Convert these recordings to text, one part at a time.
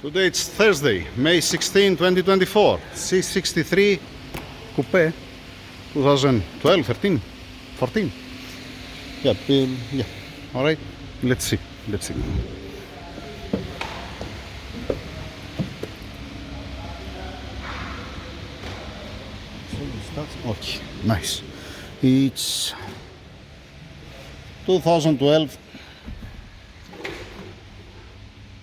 Today it's Thursday, May 16, 2024. C63 Coupe 2012, 13, 14. Yeah. Alright, let's see. Okay, nice. It's 2012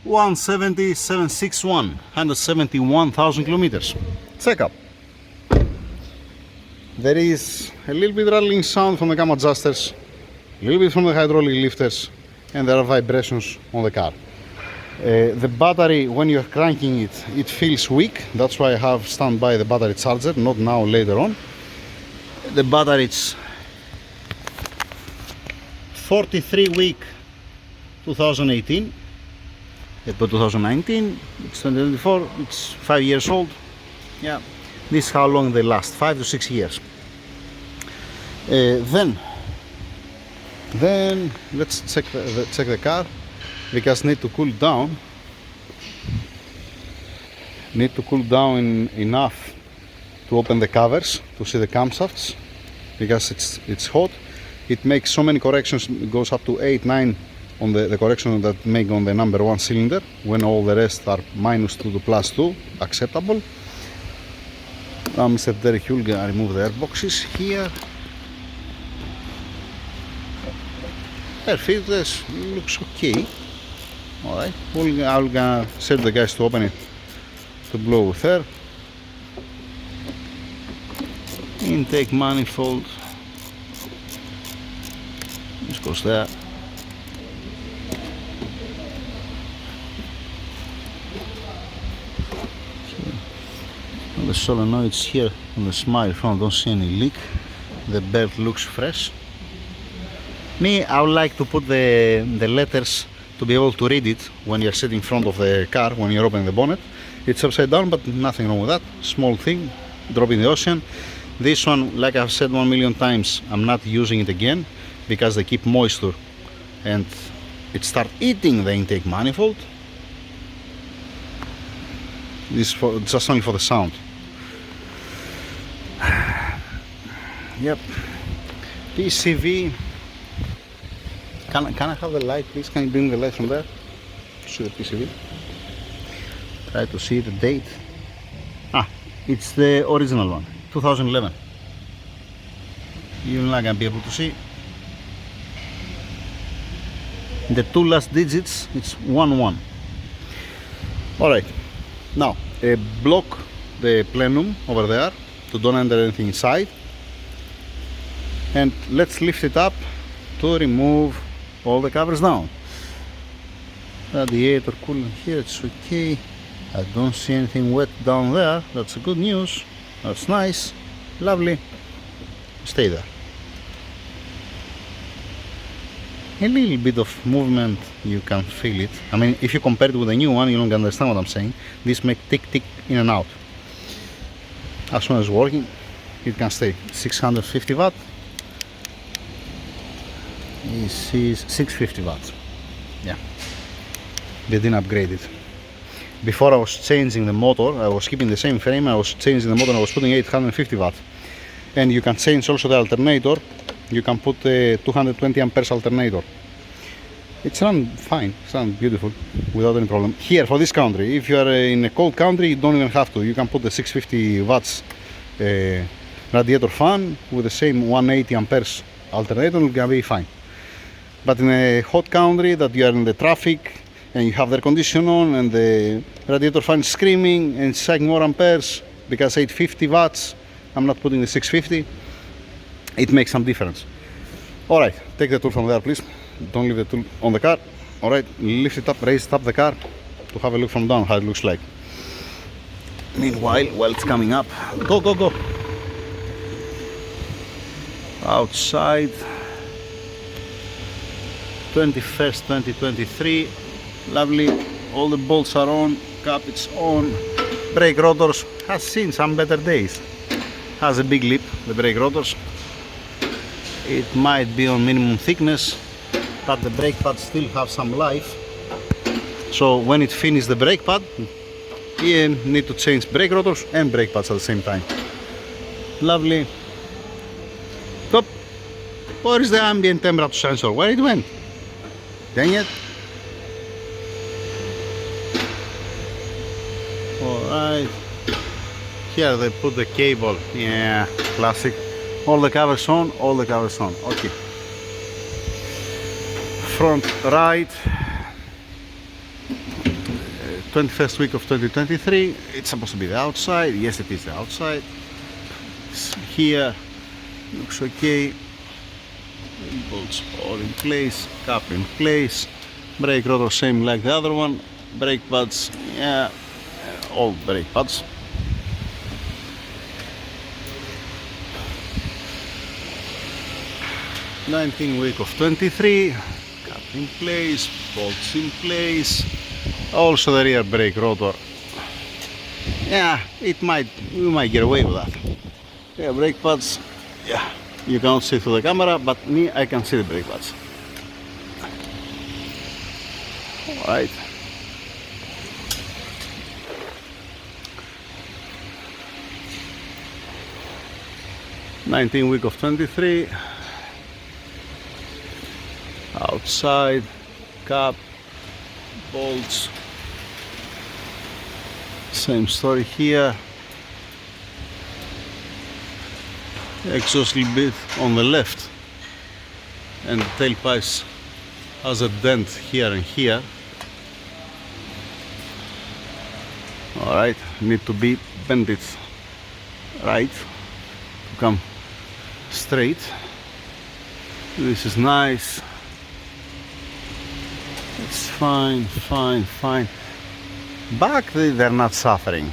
170 761, 171,000 kilometers. Check up. There is a little bit rattling sound from the cam adjusters, a little bit from the hydraulic lifters, and there are vibrations on the car. The battery, when you're cranking it, it feels weak. That's why I have standby the battery charger, not now, later on. The battery is 43 week 2018. But 2019, it's 2024, it's 5 years old. Yeah, this is how long they last, 5 to 6 years. Then let's check the car, because need to cool down. Need to cool down enough to open the covers to see the camshafts, because it's hot. It makes so many corrections. It goes up to 8, 9 on the correction that make on the number 1 cylinder, when all the rest are -2 to +2, acceptable. Mr. Derek Hull gonna remove the air boxes here. Air filters looks okay. Alright, I'm gonna set the guys to open it to blow with air. Intake manifold, this goes there. The solenoids here on the smile front, don't see any leak. The belt looks fresh. Me, I would like to put the letters to be able to read it when you're sitting in front of the car, when you're opening the bonnet. It's upside down, but nothing wrong with that. Small thing, drop in the ocean. This one, like I've said 1 million times, I'm not using it again because they keep moisture and it starts eating the intake manifold. This is just only for the sound. Yep. PCV. Can I have the light, please? Can you bring the light from there? See the PCV. Try to see the date. It's the original one, 2011. You're not gonna be able to see. The 2 last digits, it's 11. Alright. Now, block the plenum over there to don't enter anything inside, and let's lift it up to remove all the covers down. Radiator cooling here, it's okay. I don't see anything wet down there. That's good news. That's nice, lovely. Stay there. A little bit of movement, you can feel it. I mean, if you compare it with the new one, you don't understand what I'm saying. This makes tick in and out. As soon as it's working, it can stay. 650 watt. This is 650 watts. Yeah, they didn't upgrade it. Before I was changing the motor, I was keeping the same frame. I was changing the motor and I was putting 850 watt. And you can change also the alternator. You can put a 220 amperes alternator. It's run fine, it's run beautiful, without any problem. Here, for this country, if you are in a cold country, you don't even have to. You can put the 650 watts radiator fan with the same 180 amperes alternator, it's gonna be fine. But in a hot country that you are in the traffic and you have the air condition on and the radiator fan is screaming and it's more amperes, because 850 watts, I'm not putting the 650. It makes some difference. Alright, take the tool from there, please. Don't leave the tool on the car. Alright, lift it up, raise it up the car to have a look from down how it looks like. Meanwhile, while it's coming up, go. Outside, 21st 2023. Lovely. All the bolts are on, cap it's on. Brake rotors has seen some better days. Has a big lip, the brake rotors. It might be on minimum thickness, but the brake pads still have some life. So when it finishes the brake pad, you need to change brake rotors and brake pads at the same time. Lovely. Stop. Where is the ambient temperature sensor? Where it went? Dang it. Alright. Here they put the cable. Yeah, classic. All the covers on, all the covers on. Okay. Front right. 21st week of 2023. It's supposed to be the outside. Yes, it is the outside. It's here. Looks okay. Bolts all in place. Cap in place. Brake rotor same like the other one. Brake pads. Yeah. All brake pads. '19th week of 23, cap in place, bolts in place, also the rear brake rotor. Yeah, we might get away with that. Yeah, brake pads, yeah, you cannot see through the camera, but me, I can see the brake pads. Alright. '19th week of 23. Outside, cap, bolts, same story here. Exhaust bit on the left, and the tailpipe has a dent here and here. Alright, need to be bend it right to come straight. This is nice. It's fine, fine, fine. Back they're not suffering.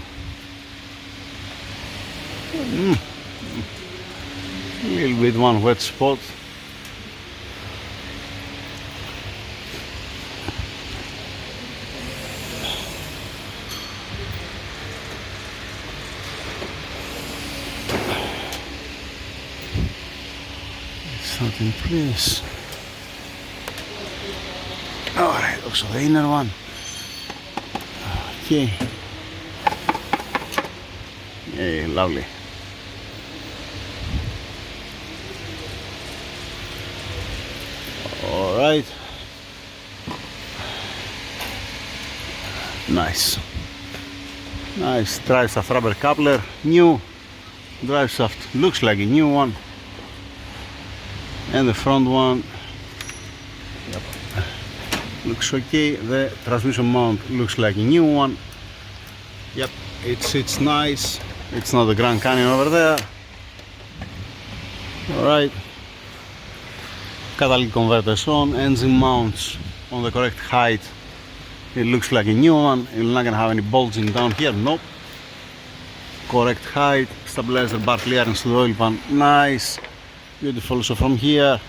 A little bit one wet spot. It's not in place. Alright, also the inner one. Okay. Yeah, lovely. Alright. Nice. Nice drive shaft rubber coupler. New drive shaft. Looks like a new one. And the front one. Yep. Looks okay. The transmission mount looks like a new one. Yep, it's nice. It's not the Grand Canyon over there. Alright. Catalytic converters on, engine mounts on the correct height. It looks like a new one. You're not gonna have any bulging down here. Nope. Correct height. Stabilizer bar clearance to the oil pan. Nice. Beautiful. So from here.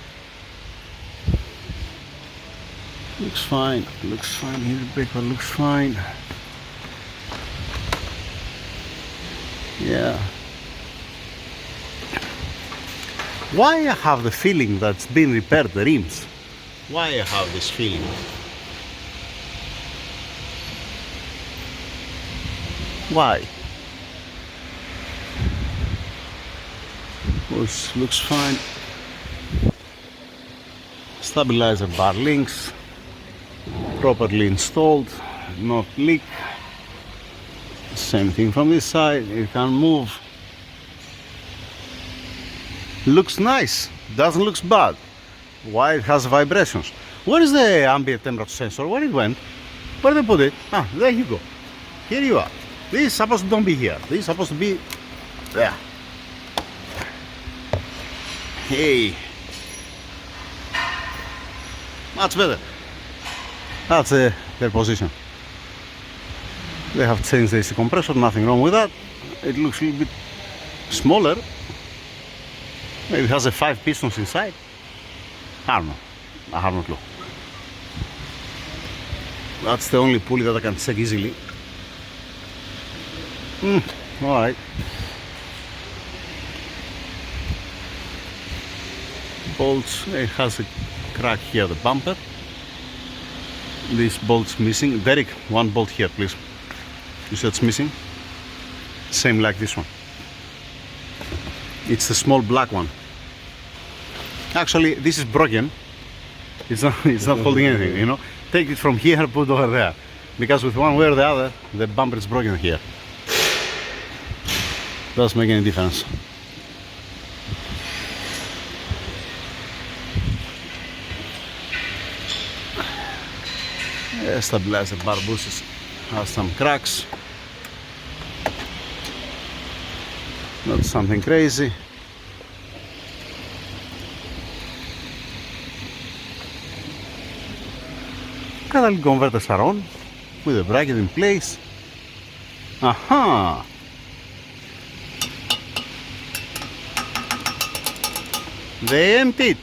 Looks fine, looks fine, here the brake pad looks fine. Yeah. Why I have the feeling that's been repaired the rims? Why I have this feeling? Why? Looks fine. Stabilizer bar links. Properly installed, not leak. Same thing from this side, it can move. Looks nice, doesn't look bad. Why it has vibrations? Where is the ambient temperature sensor? Where it went? Where they put it? Ah, there you go. Here you are. This is supposed to don't be here. This is supposed to be there. Hey. Much better. That's their position. They have changed the AC compressor, nothing wrong with that. It looks a little bit smaller. Maybe it has a 5 pistons inside. I don't know. I have no clue. That's the only pulley that I can check easily. Alright. Bolts, it has a crack here, the bumper. This bolt's missing. Derek, one bolt here, please. You see it's missing? Same like this one. It's the small black one. Actually, this is broken. It's not holding anything, you know. Take it from here, put over there. Because with one way or the other, the bumper is broken here. Doesn't make any difference. Stabilizer bar bushings has some cracks. Not something crazy. Catalytic converters are on with the bracket in place. Aha! They emptied.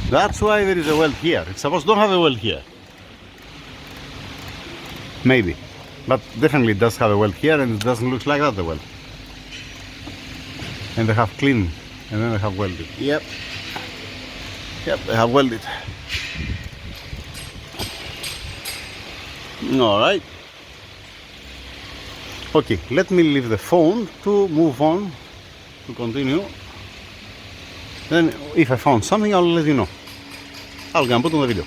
That's why there is a weld here. It's supposed to don't have a weld here. Maybe. But definitely it does have a weld here, and it doesn't look like that, the weld. And they have cleaned, and then they have welded. Yep, they have welded. Alright. Okay, let me leave the phone to move on, to continue. Then if I found something, I'll let you know. I'll come put on the video.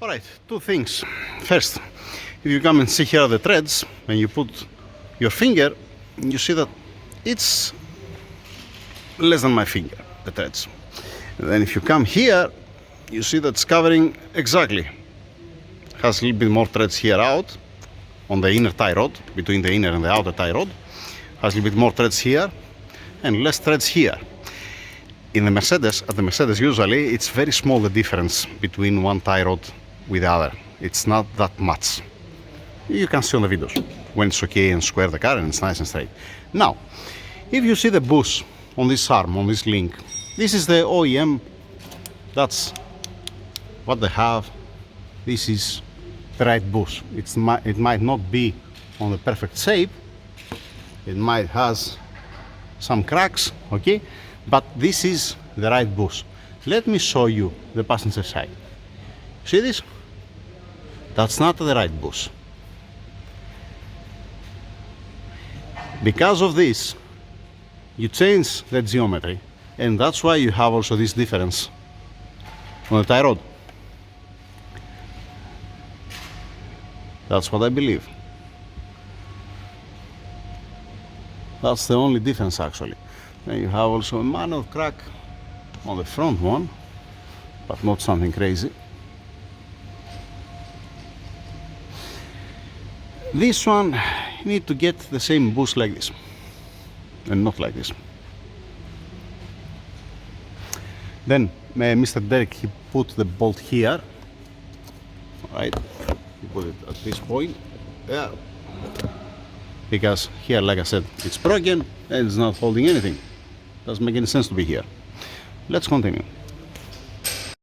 Alright, two things. First, if you come and see here the threads, and you put your finger, you see that it's less than my finger, the threads. And then if you come here, you see that's covering exactly. Has a little bit more threads here out on the inner tie rod, between the inner and the outer tie rod. Has a little bit more threads here and less threads here. In the Mercedes, at the Mercedes usually, it's very small the difference between one tie rod with the other. It's not that much. You can see on the videos when it's okay and square the car and it's nice and straight. Now, if you see the bush on this arm, on this link, this is the OEM. That's what they have. This is the right bush. It might not be on the perfect shape. It might has some cracks, okay? But this is the right bush. Let me show you the passenger side. See this? That's not the right bush. Because of this, you change the geometry, and that's why you have also this difference on the tie rod. That's what I believe. That's the only difference actually. Then you have also a minor crack on the front one, but not something crazy. This one, you need to get the same bush like this, and not like this. Then Mr. Derek, he put the bolt here, right? He put it at this point, there. Because here, like I said, it's broken and it's not holding anything. Doesn't make any sense to be here. Let's continue.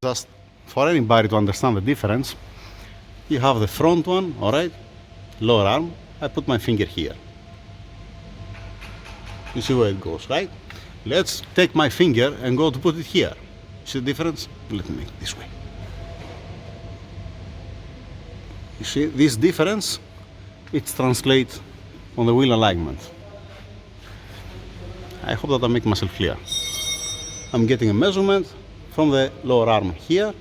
Just for anybody to understand the difference, you have the front one, alright? Lower arm, I put my finger here. You see where it goes, right? Let's take my finger and go to put it here. See the difference? Let me make it this way. You see this difference? It's translates on the wheel alignment. I hope that I make myself clear. I'm getting a measurement from the lower arm here,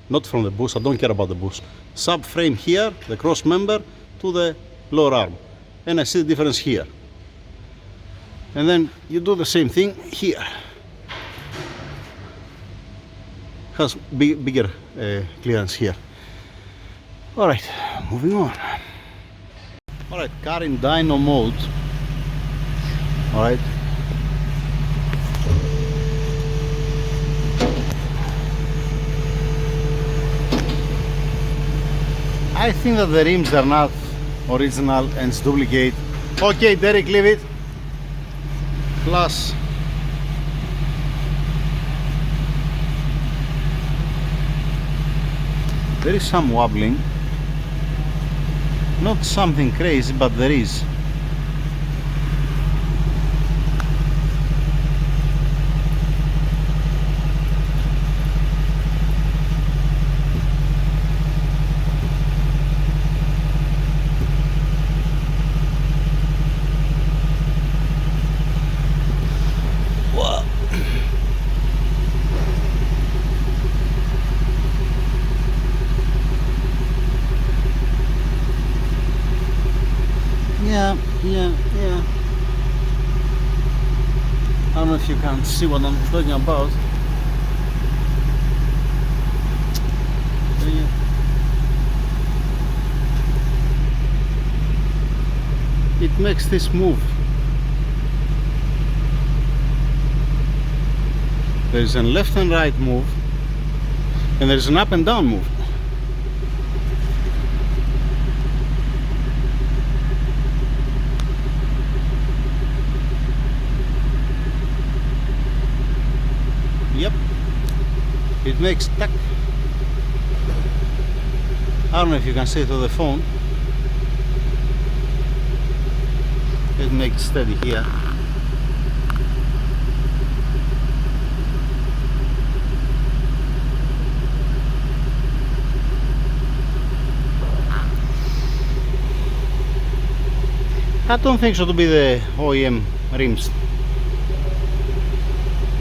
not from the bush. I don't care about the bush. Subframe here, the cross member, to the lower arm, and I see the difference here. And then you do the same thing here. Has bigger clearance here. All right, moving on. All right, car in dyno mode. All right. I think that the rims are not original and it's duplicate. Okay, Derek, leave it. Plus, there is some wobbling. Not something crazy, but there is. Yeah. I don't know if you can see what I'm talking about. Yeah. It makes this move. There's a left and right move, and there's an up and down move. Yep, it makes tuck. I don't know if you can see it through the phone. It makes steady here. I don't think so to be the OEM rims,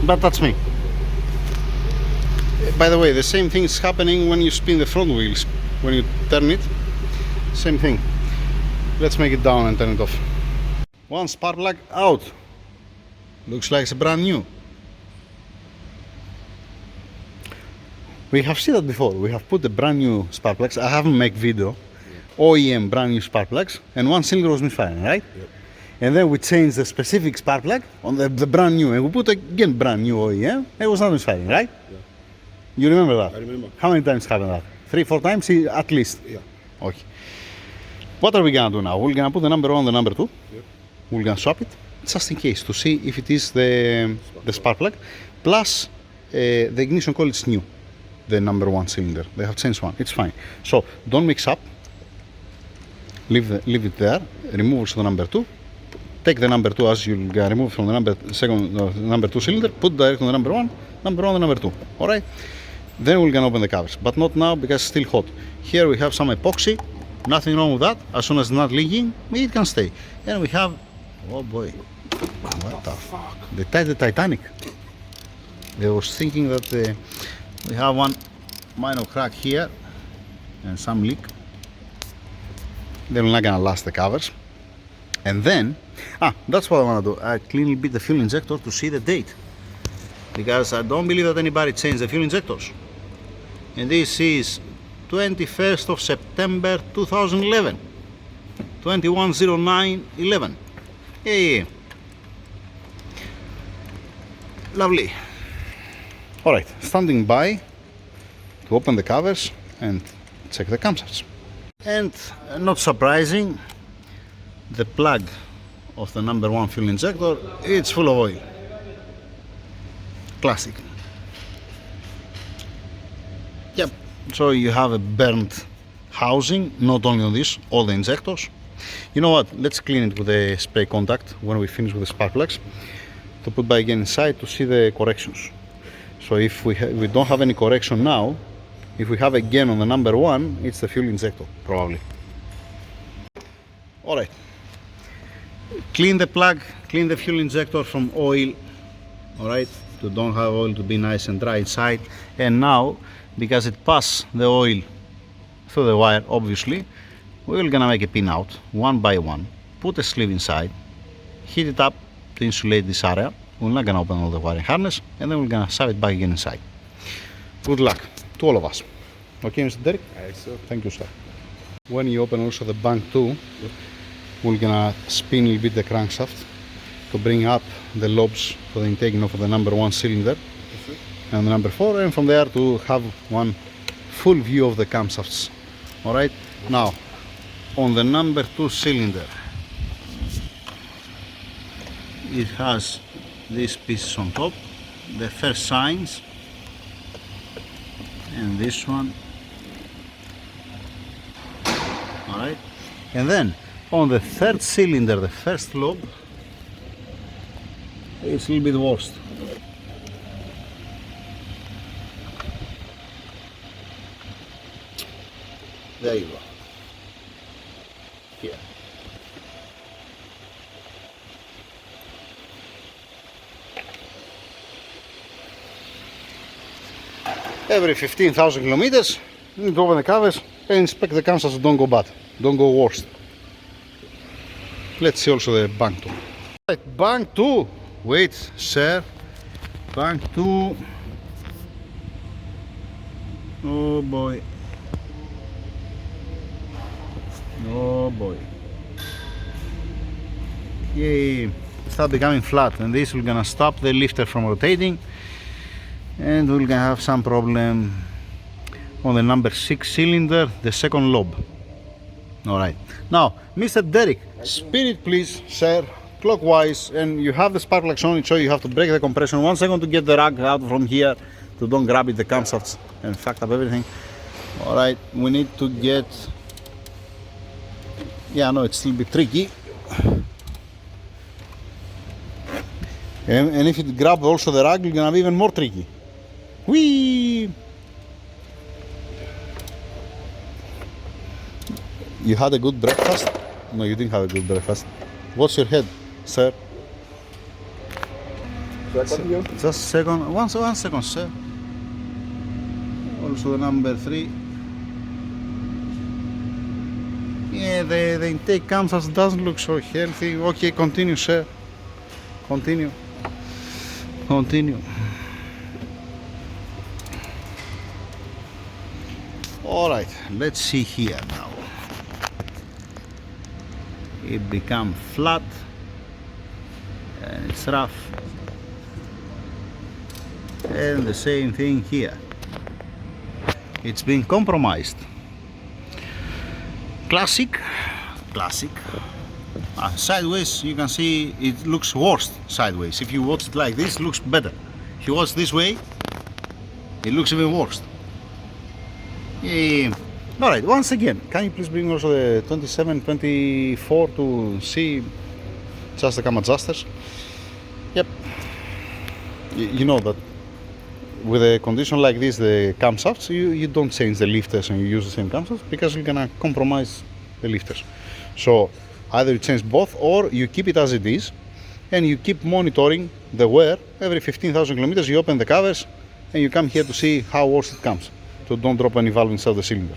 but that's me. By the way, the same thing is happening when you spin the front wheels. When you turn it, same thing. Let's make it down and turn it off. One spark plug out. Looks like it's brand new. We have seen that before. We have put the brand new spark plugs. I haven't made video. OEM brand new spark plugs, and one cylinder was misfiring, right? Yep. And then we changed the specific spark plug on the brand new, and we put again brand new OEM. It was not misfiring, right? Yeah. You remember that? I remember. How many times happened that? 3-4 times at least? Yeah. Okay. What are we gonna do now? We're gonna put the number 1 and the number 2. Yep. We're gonna swap it, just in case, to see if it is the spark plug. Plus, the ignition coil is new. The number 1 cylinder. They have changed one. It's fine. So don't mix up. Leave it there. Remove also the number 2. Take the number 2 as you'll remove from the number 2 cylinder. Put direct on the number 1 and number 2. All right. Then we're gonna open the covers, but not now because it's still hot. Here we have some epoxy. Nothing wrong with that. As soon as it's not leaking, it can stay. And we have, oh boy, what the fuck? The Titanic. I was thinking that we have one minor crack here and some leak. They're not gonna last the covers. And then, that's what I wanna do. I clean a bit the fuel injector to see the date, because I don't believe that anybody changed the fuel injectors. And this is 21st of September 2011, 210911. Yeah. Lovely. All right, standing by to open the covers and check the camshafts. And not surprising, the plug of the number 1 fuel injector, it's full of oil. Classic. Yep. So you have a burnt housing, not only on this, all the injectors. You know what? Let's clean it with a spray contact when we finish with the spark plugs, to put back again inside to see the corrections. So if we don't have any correction now, if we have again on the number 1, it's the fuel injector, probably. All right. Clean the plug, clean the fuel injector from oil. All right. To don't have oil to be nice and dry inside. And now, because it passed the oil through the wire, obviously, we're gonna make a pin out one by one, put a sleeve inside, heat it up to insulate this area. We're not gonna open all the wiring harness, and then we're gonna shove it back again inside. Good luck to all of us. Okay, Mr. Derek? So. Thank you, sir. When you open also the bank too, we're gonna spin a bit the crankshaft to bring up the lobes for the intake of the number 1 cylinder and the number 4, and from there to have one full view of the camshafts. All right. Now, on the number 2 cylinder, it has these pieces on top, the first signs, and this one. All right. And then on the 3rd cylinder, the first lobe, it's a little bit worse. There you go. Here. Every 15,000 kilometers, you need to open the covers and inspect the camshafts so don't go bad, don't go worse. Let's see also the bank 2. Right, bank 2. Wait, sir. Bank 2. Oh boy. Oh boy. Yay. Start becoming flat, and this will gonna stop the lifter from rotating, and we're gonna have some problem on the number 6 cylinder, the second lobe. Alright. Now, Mr. Derek, spin it please, sir, clockwise, and you have the spark plugs on it, so you have to break the compression 1 second to get the rag out from here, to don't grab it, the camshafts, and fuck up everything. Alright, we need to get, yeah, no, it's still a bit tricky. And if it grabs also the rag, it's gonna be even more tricky. Whee! You had a good breakfast? No, you didn't have a good breakfast. What's your head, sir? Should I continue? Just a second. One second, sir. Also the number 3. Yeah, the intake camshafts doesn't look so healthy. Okay, continue, sir. Continue. Continue. Alright, let's see here now. It becomes flat and it's rough. And the same thing here. It's been compromised. Classic. Sideways you can see it looks worse sideways. If you watch it like this, it looks better. If you watch this way, it looks even worse. Alright, once again, can you please bring also the 27, 24 to see just the cam adjusters? Yep. You know that with a condition like this, the camshafts, you don't change the lifters and you use the same camshafts because you're gonna compromise the lifters. So either you change both or you keep it as it is and you keep monitoring the wear. Every 15,000 kilometers you open the covers and you come here to see how worse it comes, so don't drop any valve inside the cylinder.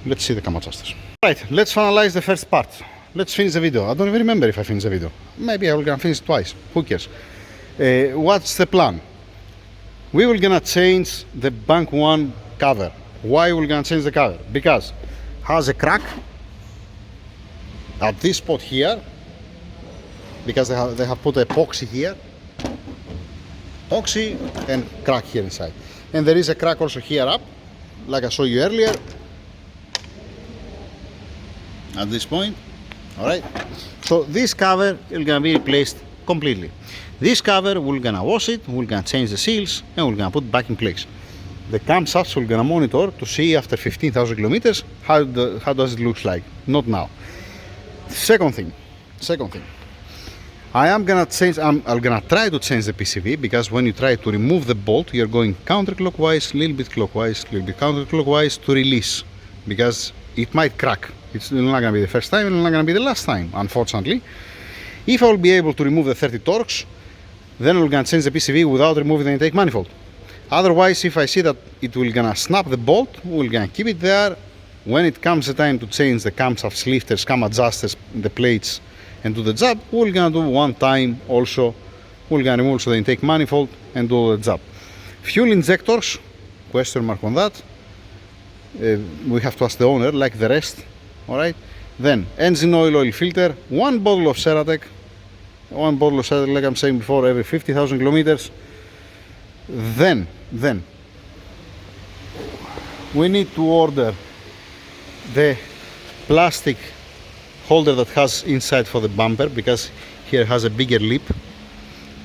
Let's see the cam adjusters. Right, let's finalize the first part. Let's finish the video. I don't even remember if I finished the video. Maybe I will gonna finish twice. Who cares? What's the plan? We will gonna change the bank 1 cover. Why we gonna change the cover? Because has a crack at this spot here, because they have put epoxy here, epoxy and crack here inside, and there is a crack also here up, like I showed you earlier, at this point. Alright, so this cover is gonna be replaced completely. This cover we're gonna wash it, we're gonna change the seals, and we're gonna put it back in place. The camshafts we're gonna monitor to see after 15,000 kilometers how does it look like. Not now. Second thing, I'm gonna try to change the PCV, because when you try to remove the bolt, you're going counterclockwise, little bit clockwise, little bit counterclockwise to release, because it might crack. It's not gonna be the first time, and it's not gonna be the last time, unfortunately. If I will be able to remove the 30 torques, then we're gonna change the PCV without removing the intake manifold. Otherwise, if I see that it will gonna snap the bolt, we're gonna keep it there. When it comes the time to change the camshafts, lifters, cam adjusters, the plates, and do the job, we're gonna do one time also. We're gonna remove also the intake manifold and do the job. Fuel injectors, question mark on that. We have to ask the owner, like the rest. Alright. Then engine oil filter, one bottle of Ceratec, like I'm saying before, every 50,000 kilometers. Then we need to order the plastic holder that has inside for the bumper, because here has a bigger lip.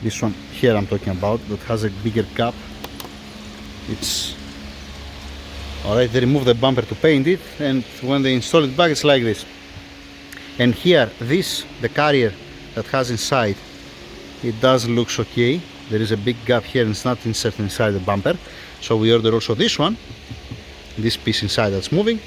This one here I'm talking about, that has a bigger cap. It's alright. They remove the bumper to paint it, and when they install it back, it's like this. And here, the carrier that has inside, it does looks okay. There is a big gap here and it's not inserted inside the bumper. So we order also this one, this piece inside that's moving.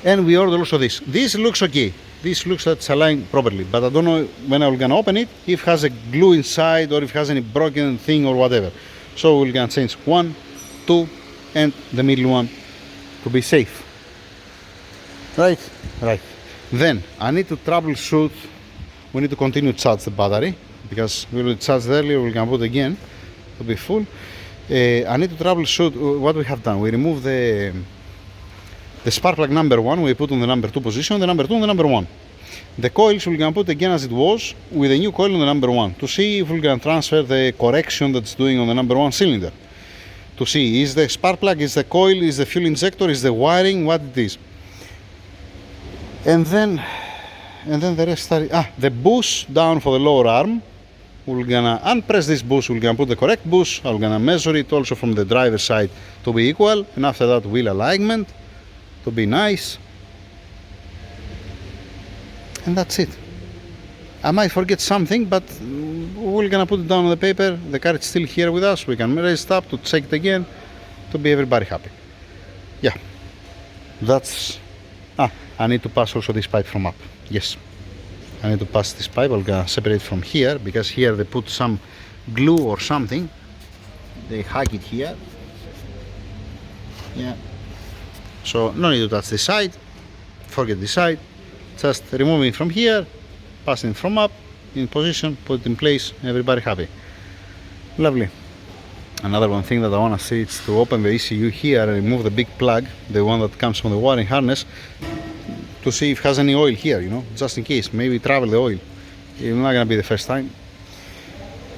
And we order also this. This looks okay. This looks that it's aligned properly, but I don't know when I'm gonna open it, if it has a glue inside or if it has any broken thing or whatever. So we're gonna change 1, 2, and the middle one to be safe. Right. Then I need to troubleshoot. We need to continue to charge the battery because we will charge earlier. We're gonna put again to be full. I need to troubleshoot what we have done. We remove the spark plug number 1. We put on the number 2 position, the number 2 on the number 1. The coils we're gonna put again as it was with a new coil on the number 1 to see if we're gonna transfer the correction that's doing on the number 1 cylinder. To see is the spark plug, is the coil, is the fuel injector, is the wiring, what it is. And then the rest are the bush down for the lower arm. We're gonna unpress this bush, we're gonna put the correct bush, I'm gonna measure it also from the driver's side to be equal, and after that wheel alignment to be nice. And that's it. I might forget something, but we're gonna put it down on the paper. The car is still here with us, we can raise it up to check it again to be everybody happy. Yeah, that's... I need to pass also this pipe from up. Yes, I need to pass this pipe. I'm gonna separate from here because here they put some glue or something. They hack it here. Yeah. So no need to touch this side. Forget this side. Just remove it from here, passing it from up in position, put it in place. Everybody happy. Lovely. Another one thing that I want to see is to open the ECU here and remove the big plug, the one that comes from the wiring harness, to see if it has any oil here, you know, just in case, maybe travel the oil. It's not gonna be the first time.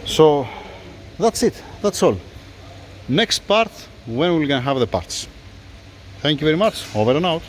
So that's it, that's all. Next part, when we're gonna have the parts. Thank you very much, over and out.